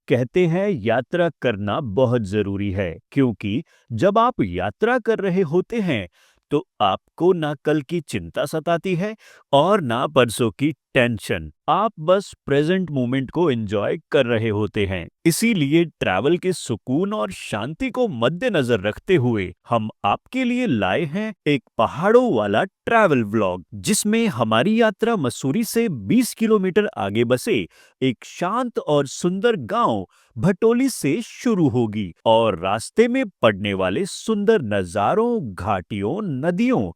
कहते हैं यात्रा करना बहुत जरूरी है क्योंकि जब आप यात्रा कर रहे होते हैं तो आपको ना कल की चिंता सताती है और ना परसों की टेंशन। आप बस प्रेजेंट मोमेंट को एंजॉय कर रहे होते हैं। इसीलिए ट्रैवल के सुकून और शांति को मद्देनजर रखते हुए हम आपके लिए लाए हैं एक पहाड़ों वाला ट्रैवल व्लॉग, जिसमें हमारी यात्रा मसूरी से 20 किलोमीटर आगे बसे एक शांत और सुंदर गांव भटोली से शुरू होगी और रास्ते में पड़ने वाले सुंदर नजारों, घाटियों, नदियों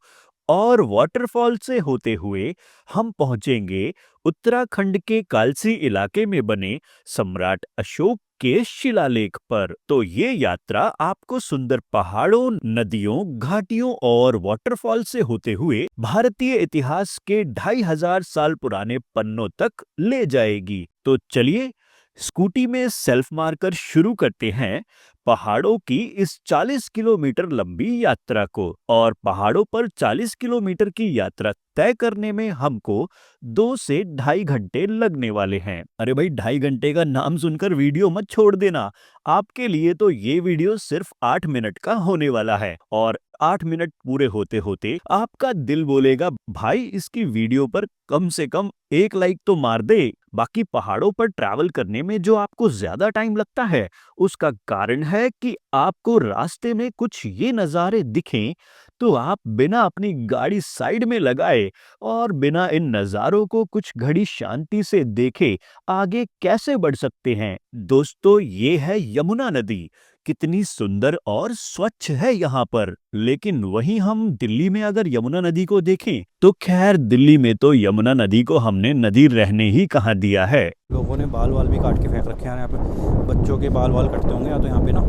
और वाटरफॉल से होते हुए हम पहुंचेंगे उत्तराखंड के कालसी इलाके में बने सम्राट अशोक के शिलालेख पर। तो ये यात्रा आपको सुंदर पहाड़ों, नदियों, घाटियों और वाटरफॉल से होते हुए भारतीय इतिहास के 2500 साल पुराने पन्नों तक ले जाएगी। तो चलिए स्कूटी में सेल्फ मारकर शुरू करते हैं पहाड़ों की इस 40 किलोमीटर लंबी यात्रा को। और पहाड़ों पर 40 किलोमीटर की यात्रा तय करने में हमको 2 से ढाई घंटे लगने वाले हैं। अरे भाई, 2.5 घंटे का नाम सुनकर वीडियो मत छोड़ देना। आपके लिए तो ये वीडियो सिर्फ 8 मिनट का होने वाला है और 8 मिनट पूरे होते होते आपका दिल बोलेगा भाई इसकी वीडियो पर कम से कम एक लाइक तो मार दे। बाकी पहाड़ों पर ट्रैवल करने में जो आपको ज्यादा टाइम लगता है उसका कारण है कि आपको रास्ते में कुछ ये नज़ारे दिखें तो आप बिना अपनी गाड़ी साइड में लगाए और बिना इन नज़ारों को कुछ घड़ी शांति से देखे आगे कैसे बढ़ सकते हैं। दोस्तों, ये है यमुना नदी। कितनी सुंदर और स्वच्छ है यहाँ पर। लेकिन वहीं हम दिल्ली में अगर यमुना नदी को देखें तो खैर दिल्ली में तो यमुना नदी को हमने नदी रहने ही कहाँ दिया है। लोगों ने बाल वाल भी काट के फेंक रखे हैं यहाँ पे। बच्चों के बाल वाल कटते होंगे या तो यहाँ पे ना।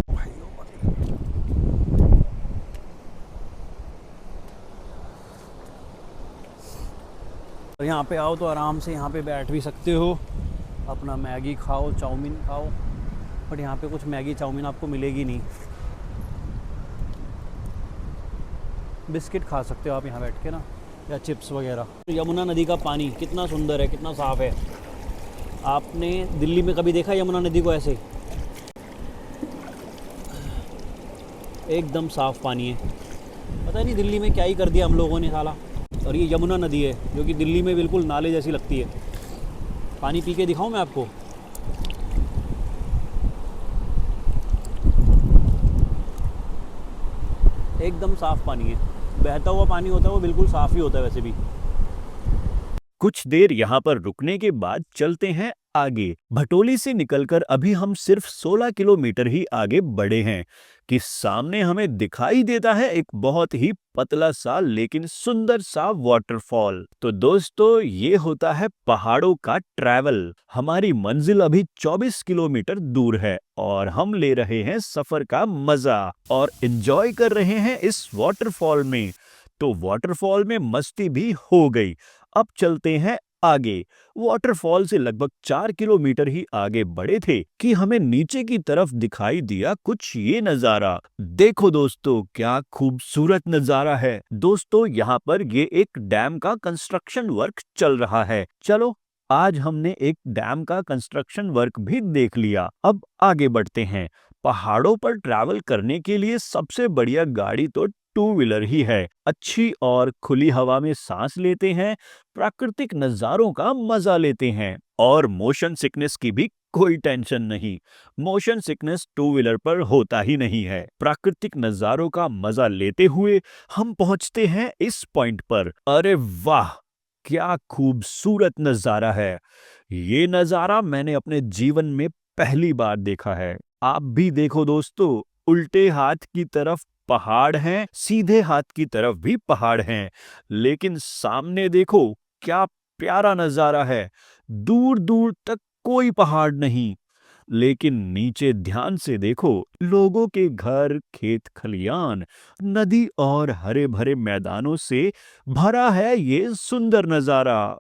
और यहाँ पे आओ तो आराम से यहाँ पे बैठ भी सकते हो, अपना मैगी खाओ, चाउमीन खाओ। बट यहाँ पे कुछ मैगी चाउमीन आपको मिलेगी नहीं। बिस्किट खा सकते हो आप यहाँ बैठ के ना, या चिप्स वगैरह। यमुना नदी का पानी कितना सुंदर है, कितना साफ़ है। आपने दिल्ली में कभी देखा यमुना नदी को ऐसे? एकदम साफ़ पानी है। पता नहीं दिल्ली में क्या ही कर दिया हम लोगों ने साला। और ये यमुना नदी है जो कि दिल्ली में बिल्कुल नाले जैसी लगती है। पानी पी के दिखाऊं मैं आपको? एकदम साफ़ पानी है। बहता हुआ पानी होता है वो बिल्कुल साफ़ ही होता है वैसे भी। कुछ देर यहाँ पर रुकने के बाद चलते हैं आगे। भटोली से निकलकर अभी हम सिर्फ 16 किलोमीटर ही आगे बढ़े हैं कि सामने हमें दिखाई देता है एक बहुत ही पतला सा लेकिन सुंदर सा वाटरफॉल। तो दोस्तों, ये होता है पहाड़ों का ट्रैवल। हमारी मंजिल अभी 24 किलोमीटर दूर है और हम ले रहे हैं सफर का मजा और एंजॉय कर रहे हैं इस वाटरफॉल में। तो वाटरफॉल में मस्ती भी हो गई। अब चलते हैं आगे। वाटरफॉल से लगभग 4 किलोमीटर ही आगे बढ़े थे कि हमें नीचे की तरफ दिखाई दिया कुछ ये नजारा। देखो दोस्तों, क्या खूबसूरत नजारा है। दोस्तों, यहाँ पर ये एक डैम का कंस्ट्रक्शन वर्क चल रहा है। चलो, आज हमने एक डैम का कंस्ट्रक्शन वर्क भी देख लिया। अब आगे बढ़ते हैं। पहाड़ों पर ट्रैवल करने के लिए सबसे बढ़िया गाड़ी तो टू व्हीलर ही है। अच्छी और खुली हवा में सांस लेते हैं, प्राकृतिक नजारों का मजा लेते हैं और मोशन सिकनेस की भी कोई टेंशन नहीं। मोशन सिकनेस टू व्हीलर पर होता ही नहीं है। प्राकृतिक नजारों का मजा लेते हुए हम पहुंचते हैं इस पॉइंट पर। अरे वाह, क्या खूबसूरत नजारा है। ये नजारा मैंने अपने जीवन में पहली बार देखा है। आप भी देखो दोस्तों, उल्टे हाथ की तरफ पहाड़ हैं, सीधे हाथ की तरफ भी पहाड़ हैं, लेकिन सामने देखो क्या प्यारा नजारा है। दूर दूर तक कोई पहाड़ नहीं, लेकिन नीचे ध्यान से देखो, लोगों के घर, खेत खलियान, नदी और हरे भरे मैदानों से भरा है ये सुंदर नजारा।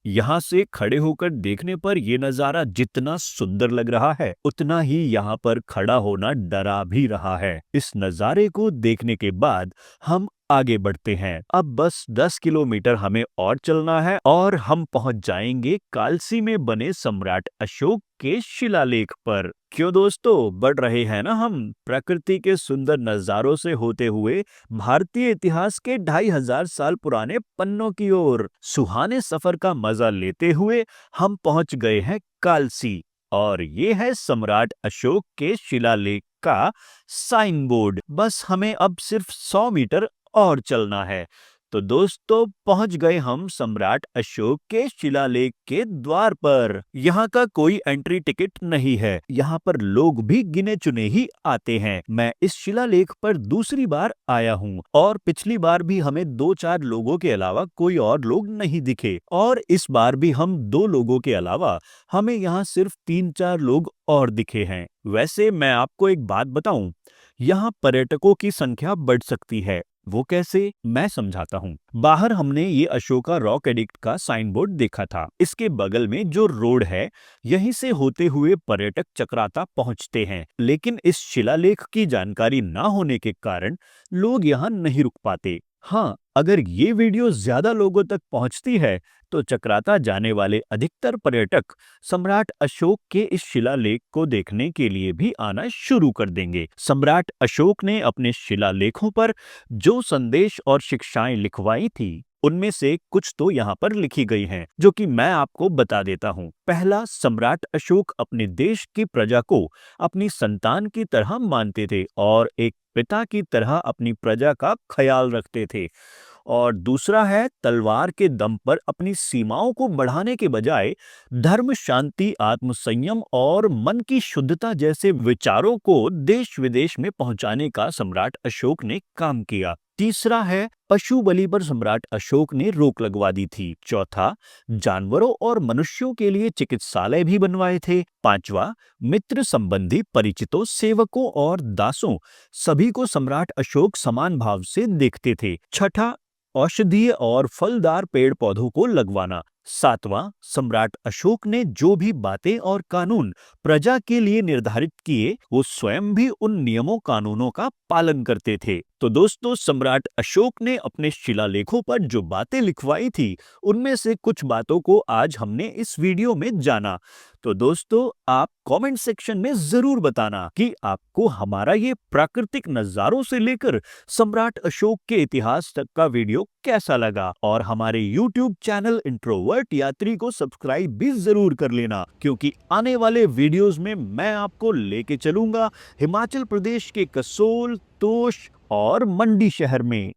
यहाँ से खड़े होकर देखने पर यह नजारा जितना सुंदर लग रहा है उतना ही यहाँ पर खड़ा होना डरा भी रहा है। इस नजारे को देखने के बाद हम आगे बढ़ते हैं। अब बस 10 किलोमीटर हमें और चलना है और हम पहुंच जाएंगे कालसी में बने सम्राट अशोक के शिलालेख पर। क्यों दोस्तों, बढ़ रहे हैं ना हम प्रकृति के सुंदर नजारों से होते हुए भारतीय इतिहास के 2500 साल पुराने पन्नों की ओर। सुहाने सफर का मजा लेते हुए हम पहुंच गए हैं कालसी, और ये है सम्राट अशोक के शिलालेख का साइन बोर्ड। बस हमें अब सिर्फ 100 मीटर और चलना है। तो दोस्तों, पहुंच गए हम सम्राट अशोक के शिलालेख के द्वार पर। यहाँ का कोई एंट्री टिकट नहीं है, यहाँ पर लोग भी गिने चुने ही आते हैं। मैं इस शिलालेख पर दूसरी बार आया हूँ और पिछली बार भी हमें 2-4 लोगों के अलावा कोई और लोग नहीं दिखे, और इस बार भी हम 2 लोगों के अलावा हमें यहाँ सिर्फ 3-4 लोग और दिखे हैं। वैसे मैं आपको एक बात बताऊं, यहाँ पर्यटकों की संख्या बढ़ सकती है। वो कैसे, मैं समझाता हूँ। बाहर हमने ये अशोका रॉक एडिक्ट का साइन बोर्ड देखा था। इसके बगल में जो रोड है, यहीं से होते हुए पर्यटक चक्राता पहुंचते हैं। लेकिन इस शिलालेख की जानकारी ना होने के कारण लोग यहाँ नहीं रुक पाते। हाँ, अगर ये वीडियो ज्यादा लोगों तक पहुंचती है तो चक्राता जाने वाले अधिकतर पर्यटक सम्राट अशोक के इस शिलालेख को देखने के लिए भी आना शुरू कर देंगे। सम्राट अशोक ने अपने शिलालेखों पर जो संदेश और शिक्षाएं लिखवाई थी, उनमें से कुछ तो यहाँ पर लिखी गई हैं, जो कि मैं आपको बता देता हूँ। पहला, सम्राट अशोक अपने देश की प्रजा को अपनी संतान की तरह मानते थे और एक पिता की तरह अपनी प्रजा का ख्याल रखते थे। और दूसरा है, तलवार के दम पर अपनी सीमाओं को बढ़ाने के बजाय धर्म, शांति, आत्मसंयम और मन की शुद्धता जैसे विचारों को देश विदेश में पहुंचाने का सम्राट अशोक ने काम किया। तीसरा है, पशु बलि पर सम्राट अशोक ने रोक लगवा दी थी। चौथा, जानवरों और मनुष्यों के लिए चिकित्सालय भी बनवाए थे। पांचवा, मित्र, संबंधी, परिचितों, सेवकों और दासों सभी को सम्राट अशोक समान भाव से देखते थे। छठा, औषधीय और फलदार पेड़ पौधों को लगवाना। सातवां, सम्राट अशोक ने जो भी बातें और कानून प्रजा के लिए निर्धारित किए, वो स्वयं भी उन नियमों कानूनों का पालन करते थे। तो दोस्तों, सम्राट अशोक ने अपने शिलालेखों पर जो बातें लिखवाई थी, उनमें से कुछ बातों को आज हमने इस वीडियो में जाना। तो दोस्तों, आप कमेंट सेक्शन में जरूर बताना कि आपको हमारा ये प्राकृतिक नजारों से लेकर सम्राट अशोक के इतिहास तक का वीडियो कैसा लगा। और हमारे YouTube चैनल इंट्रोवर्ट यात्री को सब्सक्राइब भी जरूर कर लेना, क्योंकि आने वाले वीडियोस में मैं आपको लेके चलूंगा हिमाचल प्रदेश के कसोल, तोश और मंडी शहर में।